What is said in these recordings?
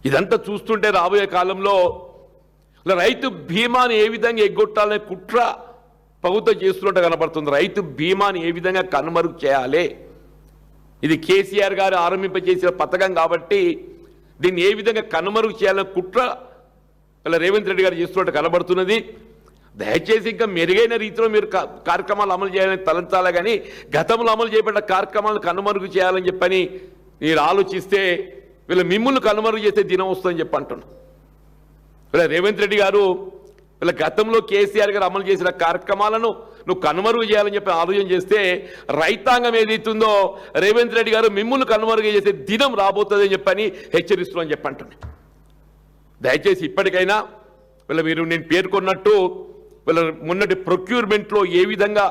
ఇదంతా చూస్తుంటే రాబోయే కాలంలో రైతు బీమాని ఏ విధంగా ఎగ్గొట్టాలనే కుట్ర ప్రభుత్వం చేస్తున్నట్టు కనబడుతుంది. రైతు బీమాని ఏ విధంగా కనుమరుగు చేయాలి, ఇది కేసీఆర్ గారు ఆరంభింపజేసిన పథకం కాబట్టి దీన్ని ఏ విధంగా కనుమరుగు చేయాలనే కుట్ర రేవంత్ రెడ్డి గారు చేస్తున్నట్టు కనబడుతున్నది. దయచేసి ఇంకా మెరుగైన రీతిలో మీరు కార్యక్రమాలు అమలు చేయాలని తలంచాలి, కానీ గతంలో అమలు చేయబడ్డ కార్యక్రమాలను కనుమరుగు చేయాలని చెప్పని మీరు ఆలోచిస్తే మిమ్మల్ని కనుమరుగు చేసే దినం వస్తుందని చెప్పి అంటున్నాను. రేవంత్ రెడ్డి గారు గతంలో కేసీఆర్ గారు అమలు చేసిన కార్యక్రమాలను నువ్వు కనుమరుగు చేయాలని చెప్పి ఆలోచన చేస్తే రైతాంగం ఏదైతుందో రేవంత్ రెడ్డి గారు మిమ్మల్ని కనుమరుగు చేసే దినం రాబోతుందని చెప్పని హెచ్చరిస్తున్నామని చెప్పి అంటున్నాను. దయచేసి ఇప్పటికైనా మీరు నేను పేర్కొన్నట్టు మొన్నటి ప్రొక్యూర్మెంట్లో ఏ విధంగా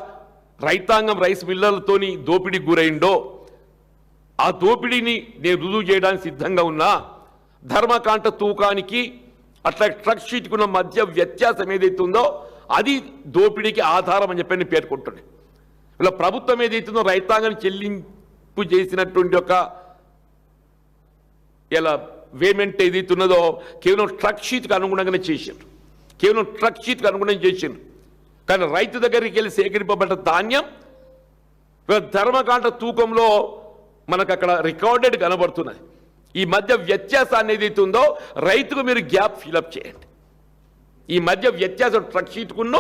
రైతాంగం రైస్ మిల్లర్లతోని దోపిడీకి గురైందో ఆ దోపిడీని నేను రుజువు చేయడానికి సిద్ధంగా ఉన్నా. ధర్మకాంట తూకానికి అట్లా ట్రక్ షీట్కున్న మధ్య వ్యత్యాసం ఏదైతే ఉందో అది దోపిడీకి ఆధారం అని చెప్పి నేను పేర్కొంటున్నాను. ప్రభుత్వం ఏదైతుందో రైతాంగాన్ని చెల్లింపు చేసినటువంటి ఒక పేమెంట్ ఏదైతున్నదో కేవలం ట్రక్ షీట్కి అనుగుణంగానే చేసిండ్రు, కేవలం ట్రక్ షీట్కి అనుగుణంగా చేసిండ్రు. కానీ రైతు దగ్గరికి వెళ్ళి సేకరింపబడ్డ ధాన్యం ధర్మకాంట తూకంలో మనకు అక్కడ రికార్డెడ్ కనబడుతున్నది. ఈ మధ్య వ్యత్యాసాన్ని ఏదైతే ఉందో రైతుకు మీరు గ్యాప్ ఫిలప్ చేయండి. ఈ మధ్య వ్యత్యాసం ట్రక్ షీట్కున్న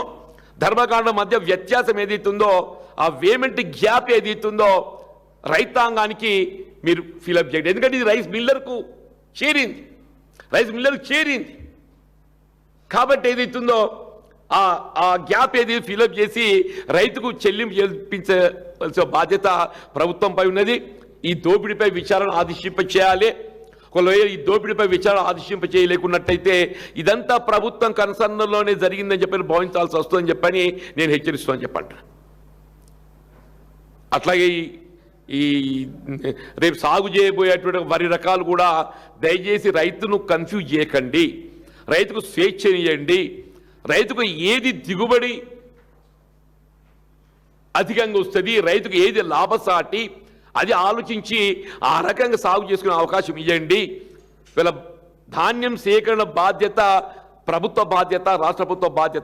ధర్మకాండ మధ్య వ్యత్యాసం ఏదైతే ఉందో ఆ పేమెంట్ గ్యాప్ ఏదైతే ఉందో రైతాంగానికి మీరు ఫిలప్ చేయండి. ఎందుకంటే ఇది రైస్ మిల్లర్కు చేరింది, రైస్ మిల్లర్కు చేరింది కాబట్టి ఏదైతుందో ఆ గ్యాప్ ఏది ఫిలప్ చేసి రైతుకు చెల్లింపు చేయించవలసిన బాధ్యత ప్రభుత్వంపై ఉన్నది. ఈ దోపిడీపై విచారణ ఆదేశింప చేయాలి. ఒకవేళ ఈ దోపిడీపై విచారణ ఆదేశింప చేయలేకున్నట్టయితే ఇదంతా ప్రభుత్వం కన్సర్న్లోనే జరిగిందని చెప్పి భావించాల్సి వస్తుందని చెప్పని నేను హెచ్చరిస్తానని చెప్పండి. అట్లాగే ఈ రేపు సాగు చేయబోయేటువంటి వరి రకాలు కూడా దయచేసి రైతును కన్ఫ్యూజ్ చేయకండి, రైతుకు స్వేచ్ఛనియండి. రైతుకు ఏది దిగుబడి అధికంగా వస్తుంది, రైతుకు ఏది లాభసాటి అది ఆలోచించి ఆ రకంగా సాగు చేసుకునే అవకాశం ఇవ్వండి. వీళ్ళ ధాన్యం సేకరణ బాధ్యత ప్రభుత్వ బాధ్యత, రాష్ట్ర ప్రభుత్వ బాధ్యత.